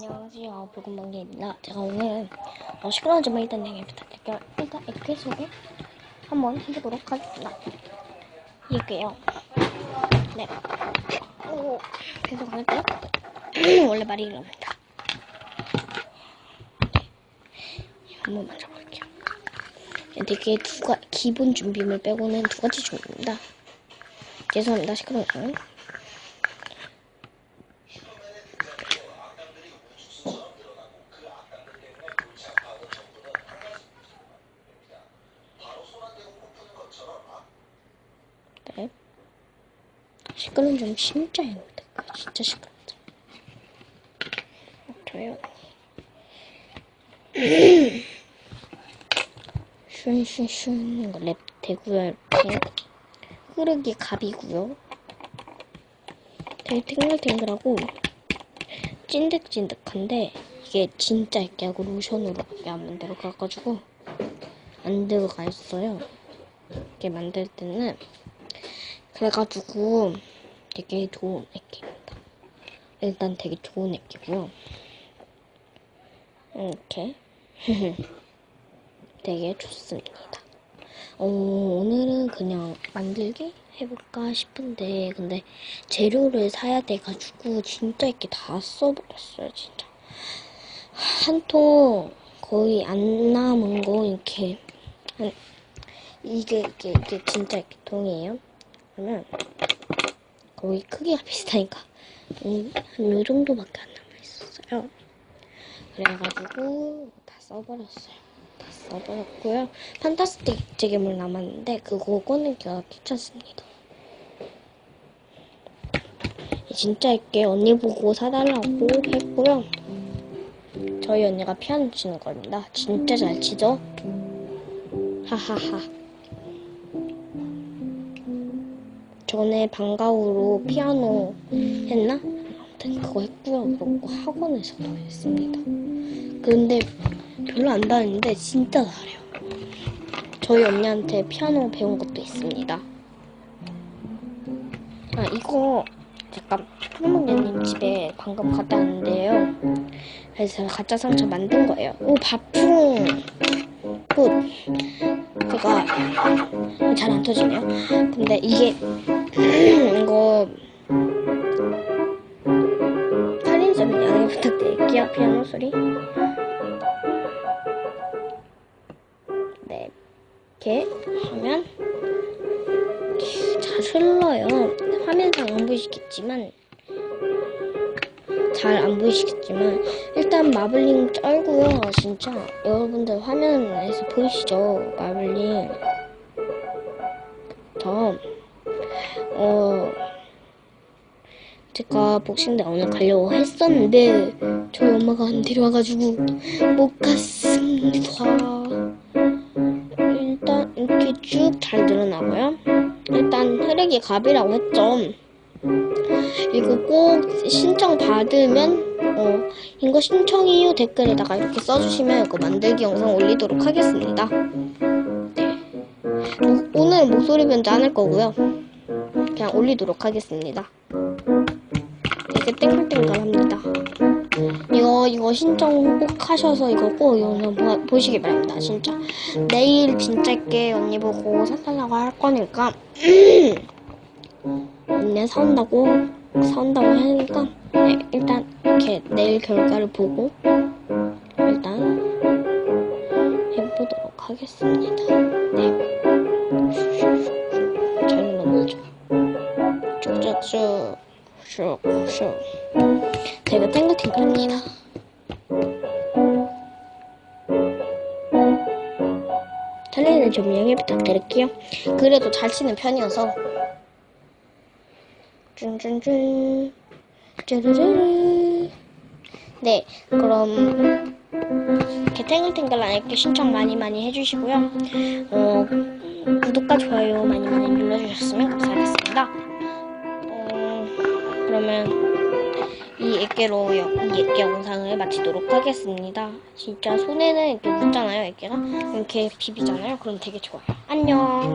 안녕하세요. 붉은멍게입니다. 제가 오늘은 시끄러운 점을 일단 양해 부탁드릴게요. 일단 액괴 소개 한번 해보도록 하겠습니다. 이 액괴요. 네. 오, 계속 할까요? 원래 말이 이럽니다. 네. 한번 만져볼게요. 되게 기본 준비물 빼고는 2가지 종류입니다. 죄송합니다. 시끄러운 거. 네. 시끄러운 점 진짜 힘들다. 진짜 시끄럽다. 저요. 슌슌슌 이거 랩 되고요. 이렇게 흐르기 갑이고요. 되게 탱글탱글하고 찐득찐득한데 이게 진짜 액기하고 로션으로밖에 안 들어가가지고 안 들어가 있어요. 이렇게 만들 때는 그래가지고 되게 좋은 액기입니다. 일단 되게 좋은 액기고요. 이렇게 되게 좋습니다. 오늘은 그냥 만들기 해볼까 싶은데 근데 재료를 사야 돼가지고 진짜 이렇게 다 써버렸어요. 진짜 한 통 거의 안 남은 거 이렇게 이게 진짜 이렇게 통이에요. 그러면 거의 크기가 비슷하니까 한 요 정도밖에 안 남아있었어요. 그래가지고 다 써버렸어요. 다 써버렸고요. 판타스틱 재개물 남았는데 그거 꺼내기가 귀찮습니다. 진짜 있게 언니 보고 사달라고 했고요. 저희 언니가 피아노 치는 겁니다. 진짜 잘 치죠? 하하하. 전에 방과후로 피아노 했나? 아무튼 그거 했고요. 그리고 학원에서도 했습니다. 근데 별로 안 다녔는데 진짜 잘해요. 저희 언니한테 피아노 배운 것도 있습니다. 아 이거 잠깐 푸른멍게님 집에 방금 갔다 왔는데요. 그래서 가짜 상처 만든 거예요. 오 밥풍 굿. 그가 잘 안 터지네요. 근데 이게 이거 살인 좀 양해 부탁드릴게요. 피아노 소리. 네, 이렇게 하면 잘 흘러요. 화면상 안 보이시겠지만 잘 안 보이시겠지만 일단 마블링 쩔고요. 진짜 여러분들 화면에서 보이시죠? 마블링 더 제가 복싱대 오늘 가려고 했었는데 저희 엄마가 안 데려와가지고 못 갔습니다. 일단 이렇게 쭉 잘 늘어나고요. 일단 흐르기 갑이라고 했죠. 이거 꼭 신청 받으면 이거 신청 이유 댓글에다가 이렇게 써주시면 이거 만들기 영상 올리도록 하겠습니다. 네. 오늘 목소리 변조 안 할 거고요. 그냥 올리도록 하겠습니다. 되게 땡글땡글합니다. 이거 신청 꼭 하셔서 이거 꼭 영상 보시기 바랍니다. 진짜 내일 진짜 있게 언니 보고 사달라고 할 거니까 언니 사온다고 하니까 네, 일단 이렇게 내일 결과를 보고 일단 해보도록 하겠습니다. 네. 잘 넘어져. 쭉쭉쭉 슉슉 되게 탱글탱글합니다. 찰리는 좀 양해 부탁드릴게요. 그래도 잘 치는 편이어서 쭌쭌쭌 쭈르르르. 네, 그럼 이렇게 탱글탱글한 액기 신청 많이 해주시고요. 구독과 좋아요 많이 눌러주셨으면 감사하겠습니다. 그러면 이 액계로 이 액계 영상을 마치도록 하겠습니다. 진짜 손에는 이렇게 묻잖아요, 액계가. 이렇게 비비잖아요. 그럼 되게 좋아요. 안녕.